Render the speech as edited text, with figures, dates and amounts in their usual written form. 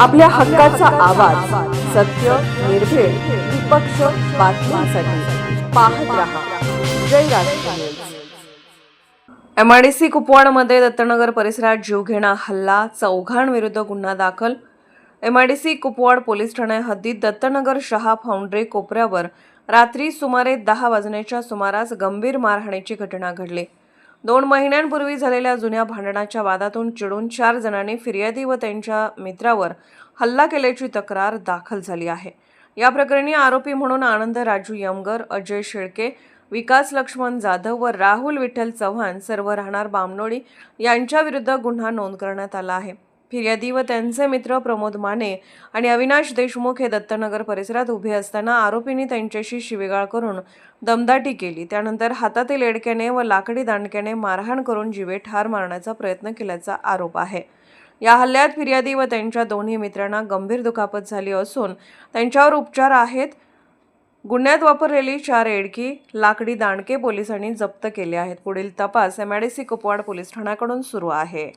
आपल्या हक्काचा आवाज, सत्य, निर्भीड, निष्पक्ष बातम्यांसाठी पाहत रहा जय राष्ट्र न्यूज। एमआयडीसी कुपवाडमध्ये दत्तनगर परिसरात जीवघेणा हल्ला, चौघांविरुद्ध गुन्हा दाखल। एमआयडीसी कुपवाड पोलीस ठाणे हद्दीत दत्तनगर शहा फाउंड्री कोपऱ्यावर रात्री सुमारे 10 वाजण्याच्या सुमारास गंभीर मारहाणीची घटना घडली। 2 महिन्यांपूर्वी झालेल्या जुन्या भांडणाच्या वादातून चिडून 4 जणांनी फिर्यादी व त्यांच्या मित्रावर हल्ला केल्याची तक्रार दाखल झाली आहे। या प्रकरणी आरोपी म्हणून आनंद राजू यमगर, अजय शेळके, विकास लक्ष्मण जाधव व राहुल विठ्ठल चव्हाण सर्व राहणार बामनोडी यांच्या विरुद्ध गुन्हा नोंद करण्यात आला आहे। फिर्यादी व त्यांचे मित्र प्रमोद माने आणि अविनाश देशमुख हे दत्तनगर परिसरात उभे असताना आरोपींनी त्यांच्याशी शिवीगाळ करून दमदाटी केली। त्यानंतर हातातील एडक्याने व लाकडी दांडक्याने मारहाण करून जीवे ठार मारण्याचा प्रयत्न केल्याचा आरोप आहे। या हल्ल्यात फिर्यादी व त्यांच्या दोन्ही मित्रांना गंभीर दुखापत झाली असून त्यांच्यावर उपचार आहेत। गुन्ह्यात वापरलेली 4 एडकी, लाकडी दांडके पोलिसांनी जप्त केले आहेत। पुढील तपास एमआयडीसी कुपवाड पोलीस ठाण्याकडून सुरू आहे।